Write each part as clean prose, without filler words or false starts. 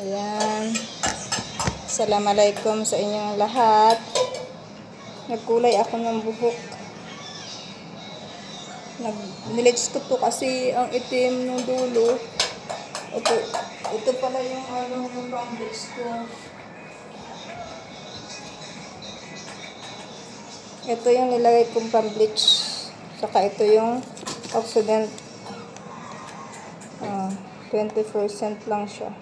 Ayan. Assalamualaikum sa inyong lahat. Nagkulay ako ng buhok. Nilits ko to kasi ang itim ng dulo. Ito pala yung yung pang-bleach ko. Ito yung nilagay kong pang-bleach. Saka ito yung oxidant. 20% lang siya.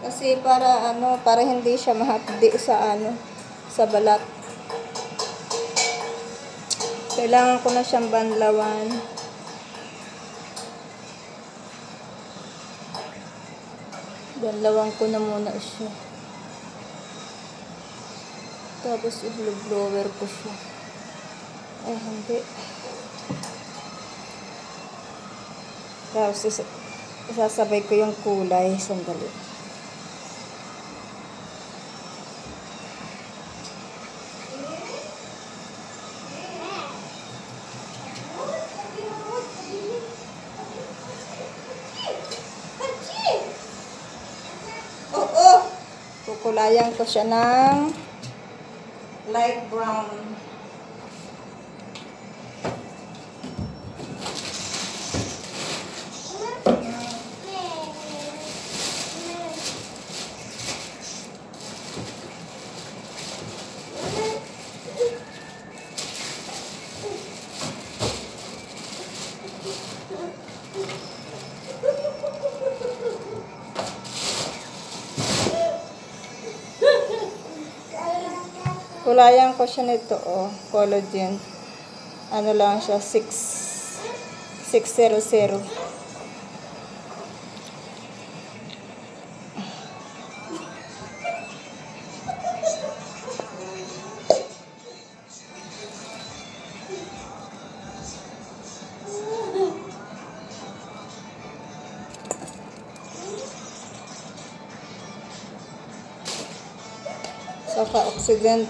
Kasi para hindi siya mahapdi sa balat. Kailangan ko na siyang banlawan. Banlawan ko na muna siya. Tapos i-blower ko siya. Ay, hindi. Tapos isasabay ko yung kulay. Sandali. Kukulayan ko siya ng light brown. Kulayan ko siya nito, collagen. Ano lang siya, 600. Saka oxidant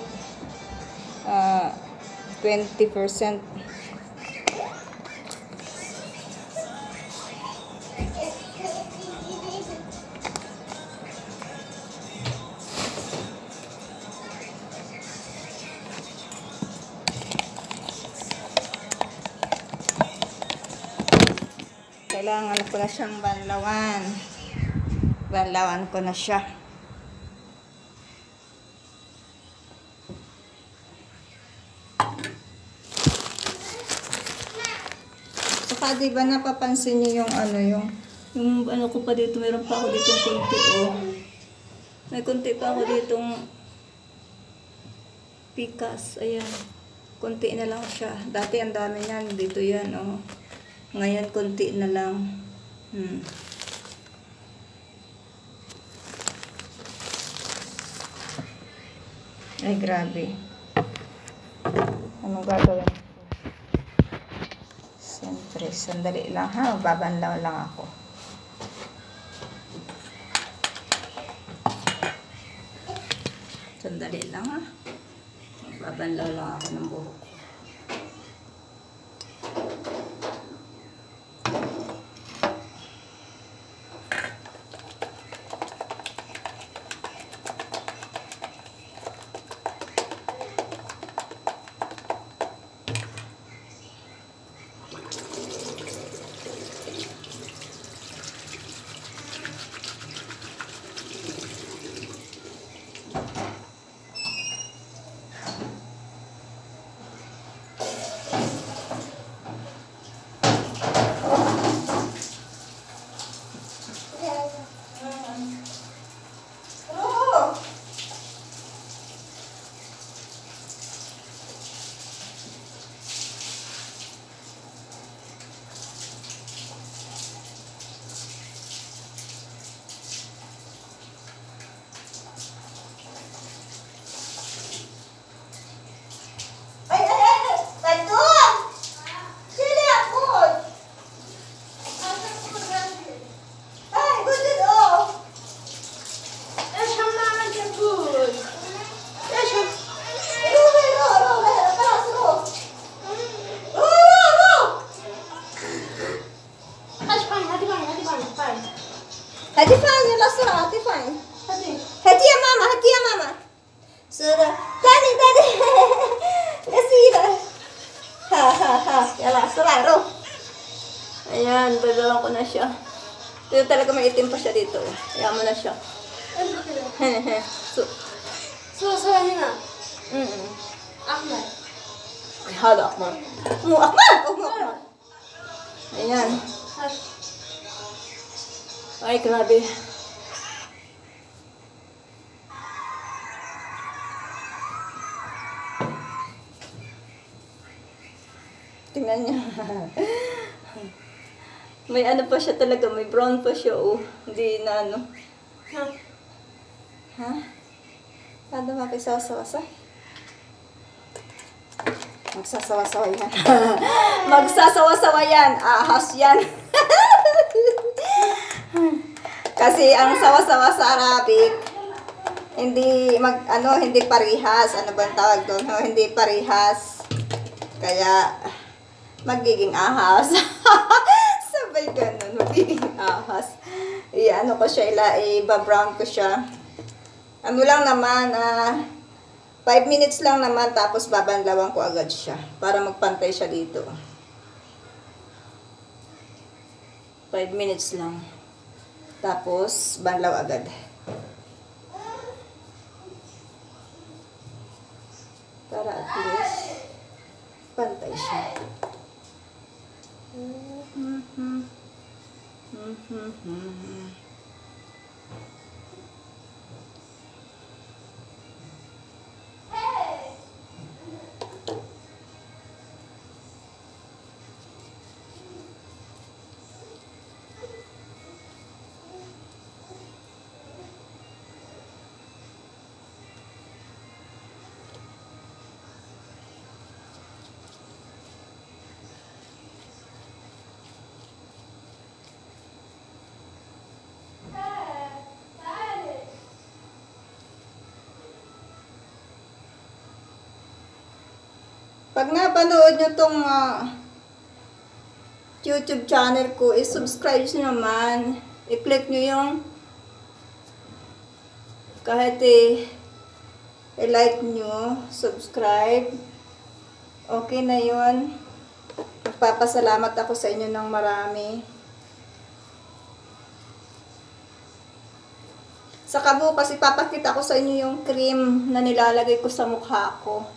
20%. Kailangan ko na siyang banlawan. Banlawan ko na siya. Saka diba napapansin niyo yung yung ko pa dito, meron pa ako ditong konti, May konti pa ako ditong pikas. Ayan. Konti na lang siya. Dati ang dami niyan. Dito yan, Ngayon, konti na lang. Ay, grabe. Anong gagawin? Siyempre, sandali lang ha. Babanlaw lang ako. Sandali lang ha. Babanlaw lang ako ng buhok. هاتي فاين يلا بسرعة هاتي فاين. هاتي يا ماما هاتي يا ماما. سورة تاني كثيرة. Ha. Yala, sararo. Ayan, dalawan ko na siya. Ito talaga may itim pa siya dito. Ayan mo na siya. So, hina. Ahmad. Hada, Akmal. Akmal! Ayan. Ay, grabe. Tingnan niya. May ano pa siya talaga, may brown pa siya, oh. Hindi na ano. Ha? Paano makisasawa-sa? Magsasawa-sawa yan. Magsasawa-sawa yan. Ahas yan. Kasi ang sawa-sawa sa Arabic, hindi hindi parihas. Ano ba ang tawag doon? No, hindi parihas. Kaya magiging ahas. Sabay ganun, magiging ahas. Ano ko siya, i-brown ko siya. Ano lang naman, 5 minutes lang naman, tapos babanlawan ko agad siya. Para magpantay siya dito. 5 minutes lang. Tapos, banlaw agad. Para at least, pantay siya. Pag napanood nyo tong YouTube channel ko, i-subscribe nyo naman. I-click nyo yung kahit i-like nyo, subscribe. Okay na yun. Magpapasalamat ako sa inyo ng marami. Saka bukas ipapakita ko sa inyo yung cream na nilalagay ko sa mukha ko.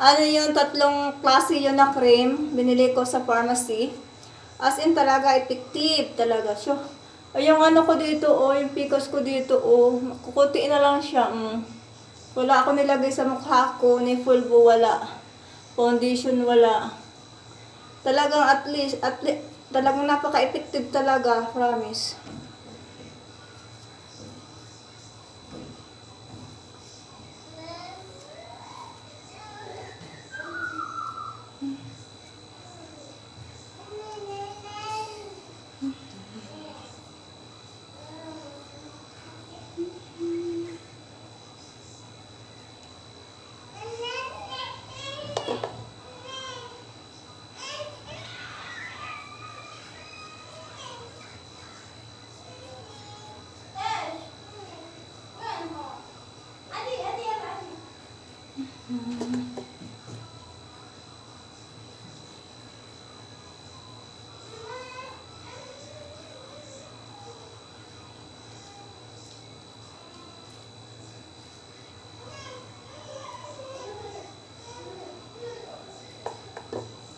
Ano yung 3 klase yun na cream, binili ko sa pharmacy. As in talaga, effective talaga siya. Ay, yung ano ko dito, yung picos ko dito, kukuntiin na lang siya. Wala ako nilagay sa mukha ko, ni fulbo wala. Foundation wala. Talagang at least, talagang napaka-effective talaga, promise.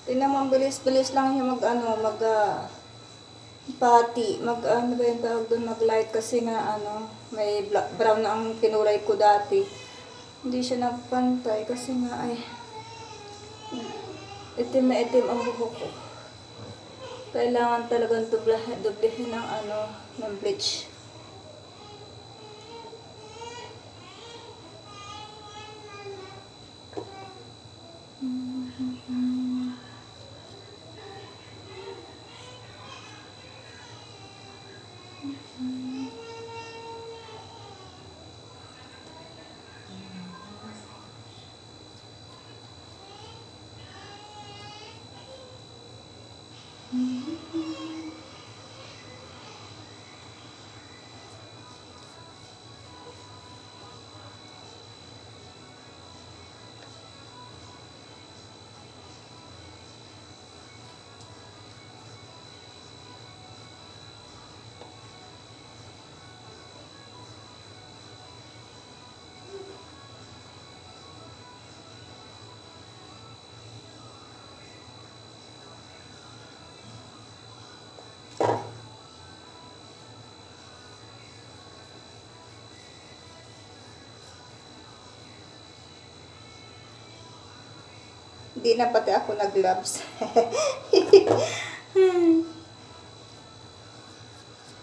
Tingnan mo, bilis-bilis lang yung pati, ano ba yung tawag doon, mag-light kasi nga may brown na ang kinulay ko dati. Hindi siya nagpantay kasi nga itim na itim ang buhok ko. Kailangan talagang dublehin ng bleach. Hindi na pati ako nag-gloves.